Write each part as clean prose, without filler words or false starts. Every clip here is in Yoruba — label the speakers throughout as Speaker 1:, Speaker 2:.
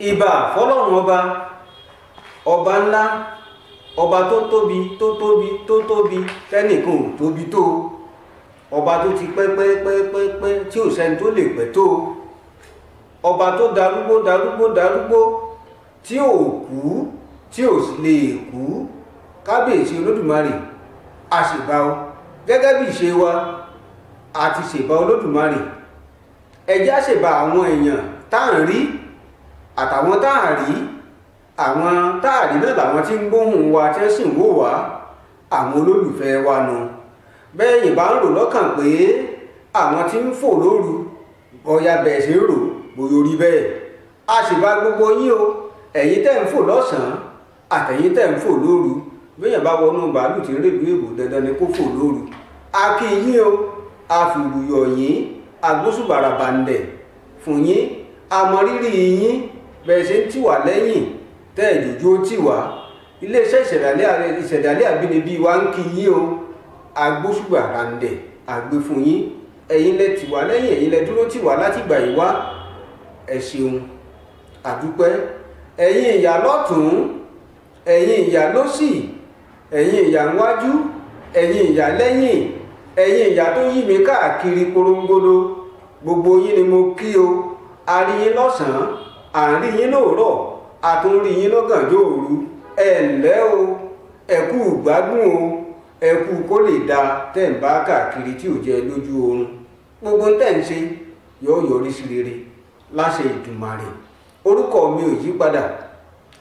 Speaker 1: ìbà fọ́lọ́run ọba, ọba ńlá, ọba tó tóbi tó tóbi tó tóbi tẹ́nìkan ò tóbi tó, ọba tó ti pẹ́ tí ò sẹ́ni tó lè pẹ́ tó, ọba tó darúgbó tí ò kú tí ò sì lè kú. Kábíyèsí Olódùmarè, a ṣèbà ọ gẹ́gẹ́ bí ìṣe wa, a ti ṣèbà Olódùmarè. Ẹ jẹ́ á ṣèbà àwọn èèyàn tá à ń rí àtàwọn tá à rí. Àwọn tá à rí náà làwọn tí ń gbóhùn wa tí wọ́n sì ń wò wá, àwọn olólùfẹ́ wa nu. Bẹ́ẹ̀ yìí bá ń rò lọ́kàn pé àwọn tí ń fò lóru bọ́yá bẹ́ẹ̀ ṣe ń rò bóyá orí bẹ́ẹ̀. A ṣèbà gbogbo yín o, ẹ̀yin tẹ́ ń fò lọ́sàn-án àtẹ̀yin tẹ́ ń fò lóru. Béèyàn bá wọnú bàálù tí ń rèlú èbò dandan ni kó fò lóru. A kí yín o, a fìlùyọ̀ yín, agbóṣùbàrà bàǹdẹ̀ fún yín, àmọ̀rírì yín bẹ́ẹ̀ ṣe ń tì wá lẹ́yìn tẹ́ ìjòjú ó tì wá. Iléeṣẹ́ ìṣẹ̀dálẹ̀ àbínibí wa ń kí yín o, agbóṣùbàrà bàǹdẹ̀ àgbé fún yín. Ẹ̀yin lẹ tì wá lẹ́yìn, ẹ̀yin lẹ dúró tì wá láti gbà yín wá. Ẹ ṣeun, àdúpẹ́. Ẹ̀yin ìyá lọ́tùn, ẹ̀yin ìyá lósì, ẹ̀yin ìyá níwájú, ẹ̀yin ìyá lẹ́yìn, ẹ̀yin ìyá tó yí mi káàkiri porongodo, gbogbo yín ni mo kí o. A rí yín lọ́sàn-án, à ń rí yín lóòrọ̀, a tún rí yín lọ́gànjọ́ òru. Ẹ ǹlẹ́ o, ẹ kú ìgbádùn o, ẹ kú kó lè da tẹ́ ń bá káàkiri tí ò jẹ lójú oorun. Gbogbo tẹ́ ń ṣe yóò yọrí sí rere láṣẹ Ìdùmarè. Orúkọ mi ò yí padà,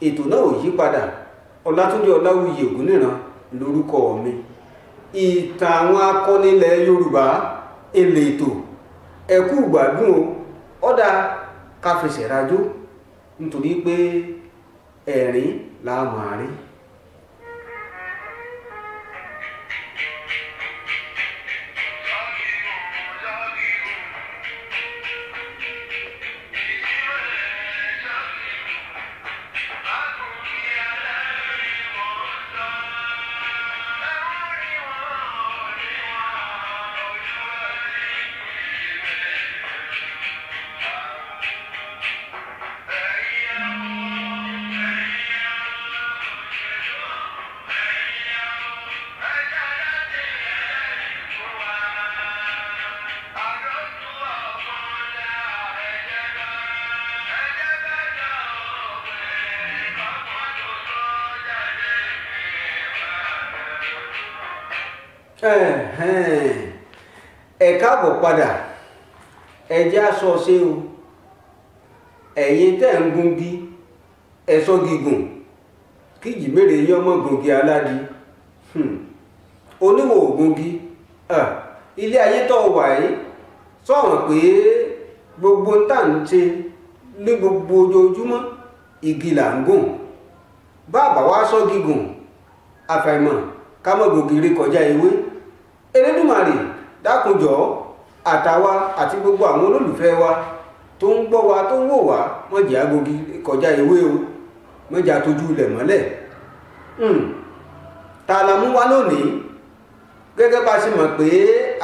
Speaker 1: ètò náà ò yí padà. Ọlátúndé Láwuyì Ògúnníran lórúkọ mi. Ìtàn àwọn akọni ilẹ̀ Yorùbá èlé ètò. Ẹ kú ìgbádùn o. Ọ̀dà ká fẹsẹ̀ rajó nítorí pé ẹ̀rín la máa rí. Ẹ káàbọ̀ padà. Ẹ jẹ́ á sọ ṣé o. Ẹ̀yin tẹ́ ń gungi ẹ̀sọ́ gígùn kíjì mèrè yín ọmọ gungi aládì. Oníwò ògungi ilé ayé tó wà yìí sọ̀rọ̀ pé gbogbo tá ń ṣe ní gbogbo ojoojúmọ́ igi là ń gùn. Bàbá wa sọ gígùn àfàìmọ̀ ká mọ̀ gungi rí kọjá ewé. Elédùmarè dákunjọ́ àtàwa àti gbogbo àwọn olólùfẹ́ wa tó ń gbọ́ wa tó ń wò wá wọ́n jẹ́ agogi kọjá ewé o, wọ́n jẹ́ àtọ́jú ilẹ̀ mọ́lẹ̀. Ta la mú wá lónìí gẹ́gẹ́ bá ṣe mọ̀ pé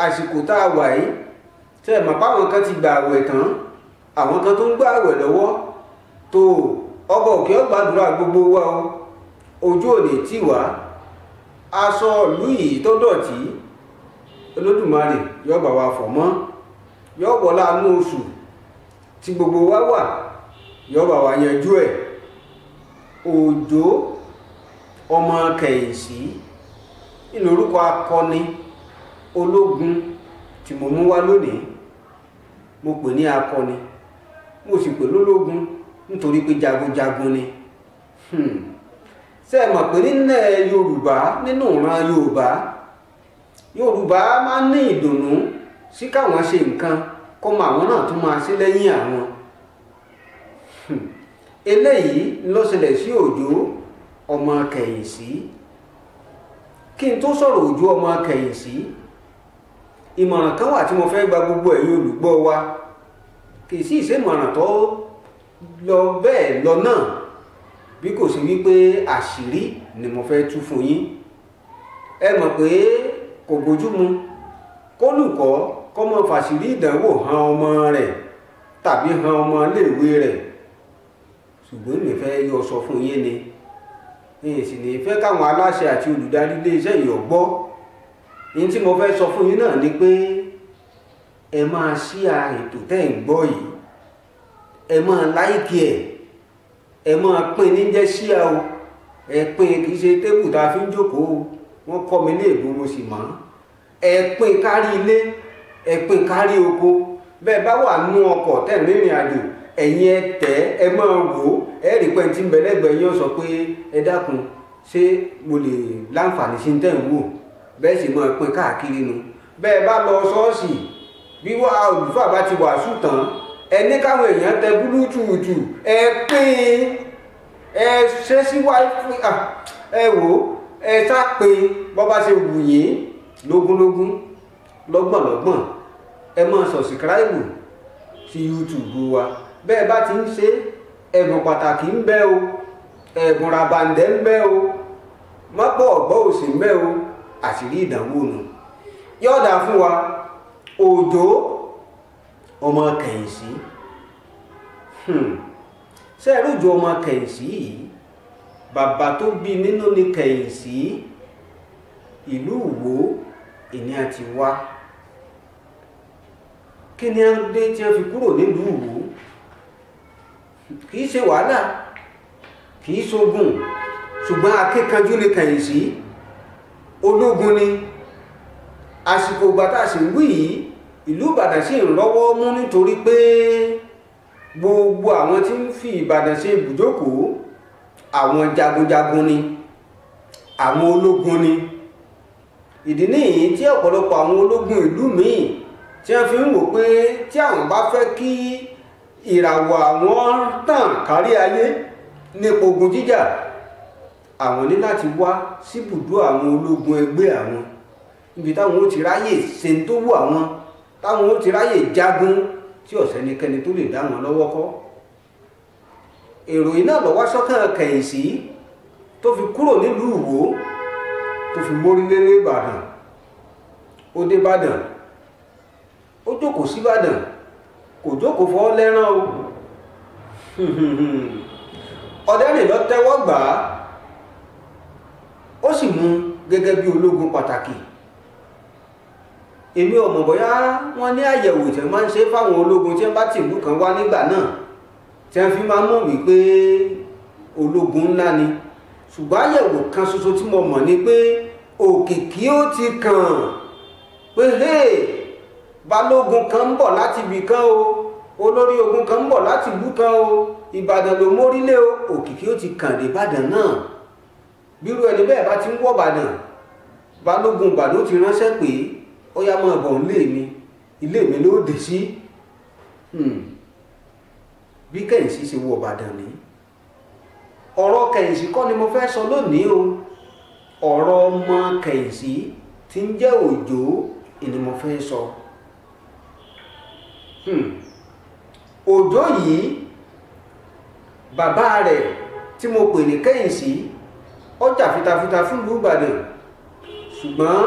Speaker 1: àsìkò tá a wà yìí tẹ́ mọ̀ páwọn kan ti gba àwẹ̀ tán, àwọn kan tó ń gbà àwẹ̀ lọ́wọ́ tó ọba òkè ó gbàdúrà gbogbo wa o. Ojú ò lè tì wá, aṣọ ìlú yìí tó dọ̀tí Olódùmarè yóò bá wa fọ̀ mọ́, yóò wọlá inú oṣù tí gbogbo wa wà, yóò bá wa yanjú ẹ̀. Òjó Ọmọ Kẹ Hìnsí nínú orúkọ akọni ológun tí mo mú wá lónìí. Mo pè ní akọni, mo sì pè lólógun nítorí pé jagunjagun ni. Ṣé ẹ mọ̀ pé nílẹ̀ Yorùbá, nínú ìran Yorùbá máa ń ní ìdùnnú sí káwọn ṣe nǹkan kọ́mọ àwọn náà tún máa ṣe lẹ́yìn àwọn. Eléyìí ló ṣẹlẹ̀ sí Òjó Ọmọ Kẹ Hìnsí. Kí n tó sọ̀rọ̀ Òjó Ọmọ Kẹ Hìnsí, ìmọ̀ràn kan wà tí mo fẹ́ gba gbogbo ẹ̀yin olùgbọ́ wa. Kì í sì ṣe ìmọ̀ràn tó lọ bẹ́ẹ̀ lọ náà, bí kò sí wípé àṣírí ni mo fẹ́ tú fún yín. Ẹ mọ̀ pé kò bójúmu kólùkọ́ kó má fàṣírí ìdánwò han ọmọ rẹ̀ tàbí han ọmọ iléèwé rẹ̀. ṣùgbọ́n mi fẹ́ yọ sọ fún yín ni èyí sì ní fẹ́ káwọn aláṣẹ àti olùdarí iléeṣẹ́ yìí gbọ́. ní tí mo fẹ́ sọ fún yín náà ni pé ẹ máa share ètò tẹ́ ń gbọ́ yìí, ẹ máa like ẹ máa pín ní jẹ́ share o, ẹ pín kì í ṣe tébù tá a fi ń jókòó o, wọ́n kọ́ mi ní èbó mo sì mọ̀. ẹ pín kárí ilé, ẹ pín kárí oko. bẹ́ẹ̀ bá wà nú ọkọ̀ tẹ́ ń rìnrìn àjò, ẹ̀yin ẹ tẹ̀ ẹ máa wò ó, ẹ rí pé tí ń bẹ lẹ́gbẹ̀ẹ́ yín sọ pé ẹ dákun ṣé mo lè láǹfààní sí tẹ́ ń wò. bẹ́ẹ̀ sì máa pín káàkiri nu. bẹ́ẹ̀ bá lọ ṣọ́ọ̀ṣì bí wà olùfà bá ti wàásù tán, ẹ ní káwọn èèyàn tẹ búlútùùtù, ẹ pín ẹ ṣe sí wáífì, ẹ wò ó, ẹ sá pín bọ́ bá ṣe wù yín lógúnlógún lọ́gbọ̀nlọ́gbọ̀n. ẹ máa sọ̀sìkíráìbù sí YouTube wa. bẹ́ẹ̀ bá ti ń ṣe ẹ̀bùn pàtàkì ń bẹ o, ẹ̀bùn ràbàǹdẹ̀ ń bẹ o, mọ́pọ̀ ọ̀gbọ́ òsì ń bẹ o, àṣírí ìdánwò nù. yọ̀ọ̀dà fún wa Òjó Ọmọ Kẹ Hìnsí. ṣé ẹ rí Òjó Ọmọ Kẹ Hìnsí yìí? bàbá tó bí nínú ni Kẹ Hìnsí, ìlú Ìwó ìní àti wá. kí ni a dé tí a fi kúrò nílùú Ìwó? kì í ṣe wàhálà, kì í ṣogun, ṣùgbọ́n akíkanjú ni Kẹ Hìnsí, ológun ni. àsìkò ìgbà tá a sì ń wí yìí, ìlú Ìbàdàn sì ń rọ́wọ́ mú nítorí pé gbogbo àwọn tí ń fi Ìbàdàn ṣe ibùjókòó àwọn jagunjagun ni, àwọn ológun ni. ìdí nìyí tí ọ̀pọ̀lọpọ̀ àwọn ológun ìlú míì tí wọ́n fi ń wò pé tí àwọn bá fẹ́ kí ìràwọ̀ àwọn tàn kárí ayé nípa ogun jíjà, àwọn ní láti wá síbùdó àwọn ológun ẹgbẹ́ àwọn, níbi táwọn ó ti ráyè ṣe ń tó wù àwọn, táwọn ó ti ráyè jagun tí ọ̀sẹ́nikẹ́ni tó lè dá wọn lọ́wọ́ kọ́. èrò iná ló wá sọ́kàn Kẹ Hìnsí tó fi kúrò nílùú Ìwó tó fi mórí lé Ìbàdàn. ó dé Ìbàdàn, ó jókòó sí Ìbàdàn, kò jókòó fọ́ lẹ́rán o. ọ̀dẹ́rìn lọ tẹ́wọ́ gbà á, ó sì mú gẹ́gẹ́ bí ológun pàtàkì. èmi ò mọ̀ bóyá wọ́n ní àyẹ̀wò tí wọ́n máa ń ṣe fáwọn ológun tí wọ́n bá tìlú kan wá nígbà náà, tí wọ́n fi máa ń mọ̀ wípé ológun ńlá ni. ṣùgbọ́n àyẹ̀wò kan ṣoṣo tí mo mọ̀ ni pé òkìkí ó ti kàn pé balógun kan ń bọ̀ láti ibì kan o, olórí ogun kan ń bọ̀ láti ìlú kan o, Ìbàdàn ló mórílé o, òkìkí ó ti kàn dé Ìbàdàn náà. bírú ẹni bẹ́ẹ̀ bá ti ń wọ̀ Ìbàdàn, balógun Ìbàdàn ti ránṣẹ́ pé ó yá máa bọ̀ ilé mi ló dé sí. bí Kẹ Hìnsí ṣe wọ̀ Ìbàdàn ní. ọ̀rọ̀ Kẹ Hìnsí kọ́ ni mo fẹ́ sọ lónìí o, ọ̀rọ̀ ọmọ Kẹ Hìnsí tí ń jẹ́ Òjó ni mo fẹ́ sọ. Òjó yìí, bàbá rẹ̀ tí mo pè ní Kẹ Hìnsí, ó jà fitafita fún ìlú Ìbàdàn, ṣùgbọ́n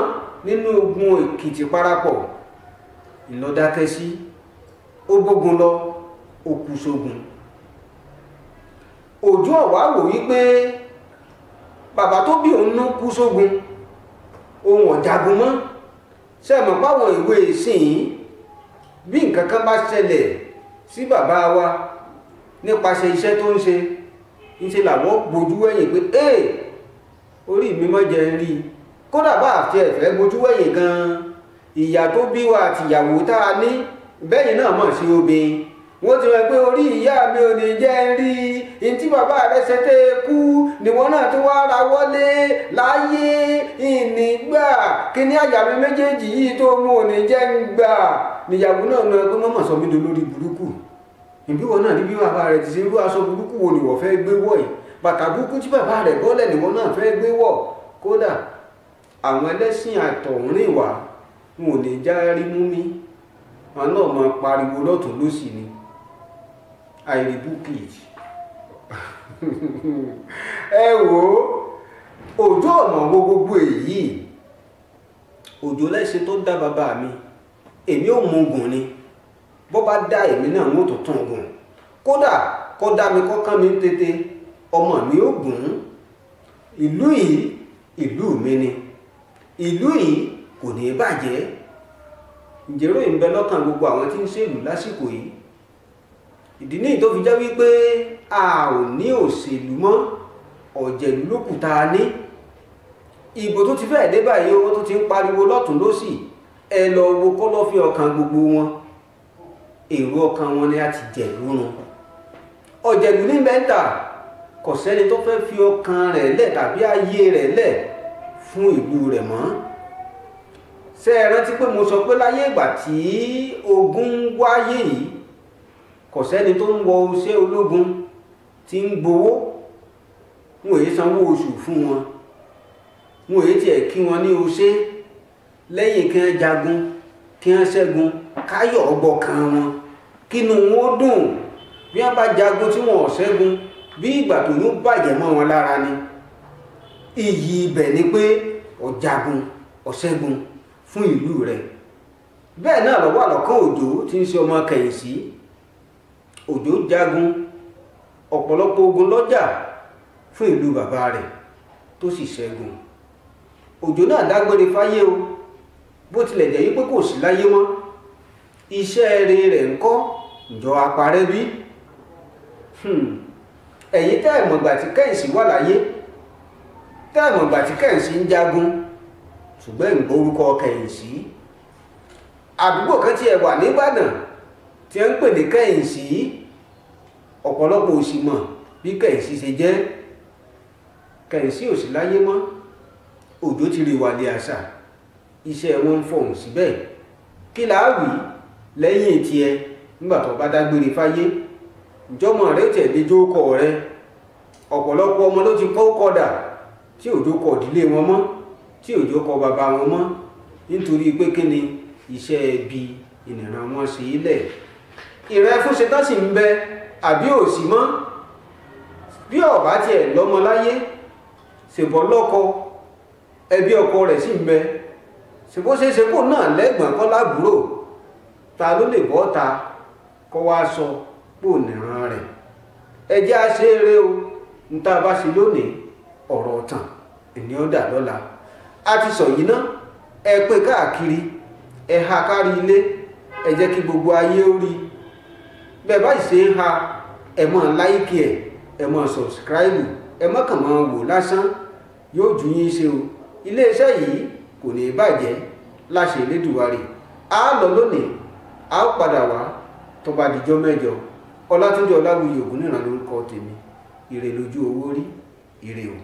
Speaker 1: nínú ogun Èkìtì parapọ̀ ìlọ́dákẹ́ sí, ó gbógun lọ, ó kú sógun. Òjó ọ̀wá wò wípé bàbá tó bí òun náà kú sógun, ohun ọ̀jagun mọ́. sẹ́mọ̀ páwọn ìwé ìsìn bí nǹkan kan bá ṣẹlẹ̀ sí bàbá wa nípasẹ̀ iṣẹ́ tó ń ṣe, ìṣe làwọn bojú wẹ̀yìn pé orí mi mọ́ jẹ́ ń rí. kódà bá àti ẹ̀fẹ́ bojú wẹ̀yìn gan-an, ìyá tó bí wa àti ìyàwó tá a ní bẹ́yìn náà mọ̀ sí obìnrin, wọ́n ti rẹ̀ pé orí ìyá mi ò ní jẹ́ ń rí. ìtí bàbá rẹ̀ ṣe tẹ́ kú níwọ̀n náà tó wá ra wọlé láyé ìnígbà kí ní àyà mi méjèèjì yìí tó mú ò ní jẹ́ ń gbà. níyàwó náà lọ pé mọ́mọ́ sọ mí dolórí burúkú. ìbíwọ̀ náà ní bí bàbá rẹ̀ ti ṣe irú aṣọ burúkú wo nìwọ̀ fẹ́ gbé wọ̀ yìí, bàtà burúkú tí bàbá rẹ̀ bọ́lẹ̀ nìwọ̀n náà fẹ́ gbé wọ̀. kódà àwọn ẹlẹ́sìn àtọ̀húnrìn wá wọn ò ní já rí mú mi, wọn náà máa pariwo lọ́tún lósì ni àìrìbùkì. ẹ wò ó, Òjó ọ̀nà wo gbogbo èyí? Òjó lẹ́sẹ̀ tó dá bàbá mi, èmi ò mú ogun ni, bó bá dá èmi náà mú tuntun ogun. kódà kó dá mi kọ́kán mi tètè ọmọ mi ó gùn ún. Ìlú yìí ìlú mi ni, ìlú yìí kò ní bàjẹ́. Ìjẹ́rò ń bẹ lọ́kàn gbogbo àwọn tí ń ṣèlú lásìkò yìí. Ìdí nìyí tó fi jẹ́ wípé a ò ní òṣèlú mọ́, ọ̀jẹ̀lú ló kù tá a ní. Ìbò tó ti fẹ́ẹ̀ dé báyìí owó tó ti ń pariwo lọ́tún lósì, ẹ lọ wo kọ́lọ́fín ọkàn gbogbo wọn. Èrò ọkàn wọn ni a ti jẹ̀lú run. Ọ̀jẹ̀lú ní mẹ́ta, kò sẹ́ni tó fẹ́ fi ọkàn rẹ̀ lẹ̀ tàbí ayé rẹ̀ lẹ̀ fún ìlú rẹ̀ mọ́. Ṣé ẹ rántí pé mo sọ pé láyé ìgbà tí ogun wáyé yìí, kò sẹ́ni tó ń wọ iṣẹ́ ológun tí ń gbowó, wọn èyí sanwó oṣù fún wọn, wọn èyí tiẹ̀ kí wọn ní oṣé lẹ́yìn kí wọ́n jagun kí wọ́n ṣẹ́gun káyọ̀ ọgbọ̀kan wọn kínú wọn ó dùn. Bí wọ́n bá jagun tí wọn ò ṣẹ́gun, bí ìgbà tó yóò bàjẹ́ mọ́ wọn lára ni. Iyì ibẹ̀ ni pé ó jagun ó ṣẹ́gun fún ìlú rẹ̀. Bẹ́ẹ̀ náà ló wà lọ́kàn Òjó tí ń ṣe ọmọ Kẹ Hìnsí. Òjó jagun ọ̀pọ̀lọpọ̀ ogun lọ́jà fún ìlú bàbá rẹ̀ tó sì ṣẹ́gun. Òjó náà dágbére fáyé o, bó tilẹ̀ jẹ́ wípé kò sí láyé mọ́. Iṣẹ́ rẹ̀ ń kọ́ ǹjọ́ aparẹ́ bí? Ẹ̀yin tẹ́ ẹ̀ mọ̀gbà tí Kẹ Hìnsí wà láyé, tẹ́ ẹ̀ mọ̀gbà tí Kẹ Hìnsí ń jagun, ṣùgbọ́n ń gbórúkọ Kẹ Hìnsí. Àdúgbò kan tí ẹ wà ní Ìbàdàn tí ẹ ń pè ní Kẹ Hìnsí, ọ̀pọ̀lọpọ̀ ò sì mọ̀ bí Kẹ Hìnsí ṣe jẹ́. Kẹ Hìnsí ò sí láyé mọ́. Òjó ti rí wàlẹ̀ àṣà, iṣẹ́ wọn ń fọ̀hún síbẹ̀. Kí la wí lẹ́yìn tiẹ̀ nígbà tó bá dágbére fáyé? Ìjọmọ rẹ̀ tẹ̀lé jókòó rẹ̀. Ọ̀pọ̀lọpọ̀ ọmọ ló ti kọ́ kọ́dà tí òjò kọ ìdílé wọn mọ́, tí òjò kọ bàbá wọn mọ́, nítorí pé kí ni iṣẹ́ ẹbí ìnìran wọn ṣe ilẹ̀. Ìrẹ́ fún ṣetán sì ń bẹ àbí òsì mọ́. Bí ọ̀bá tiẹ̀ lọ́mọ láyé, ṣèbọ̀ lọ́kọ, ẹbí ọkọ rẹ̀ sì ń bẹ. Ṣèbó ṣe é ṣe kó náà lẹ́gbọ̀n kọ́ lábúrò, ta ló lè bọ́ ta kọ́ wá sọ pò nìran rẹ̀. Ẹ jẹ́ á ṣe eré o, ń tá a bá ṣe lónìí ọ̀rọ̀ ọ̀tàn ènìyàn dà lọ́la. A ti sọ yìí ná, ẹ pé káàkiri, ẹ ha kárí ilé, ẹ jẹ́ kí gbogbo ayé ó rí. Bẹ́ẹ̀ bá ṣe ń ha, ẹ máa láìkì ẹ̀, ẹ máa sọ̀bsìkráìbù, ẹ má kàn máa wò lásán, yóò ju yín ṣe o. Iléeṣẹ́ yìí kò ní bàjẹ́ láṣẹ Elédùmarè. A lọ lónìí, a ó padà wá tó bá dijọ́ mẹ́jọ. Ọlátúndé Láwuyì Ògúnníran lórúkọ tèmi. Ire lójú owó rí, ire o.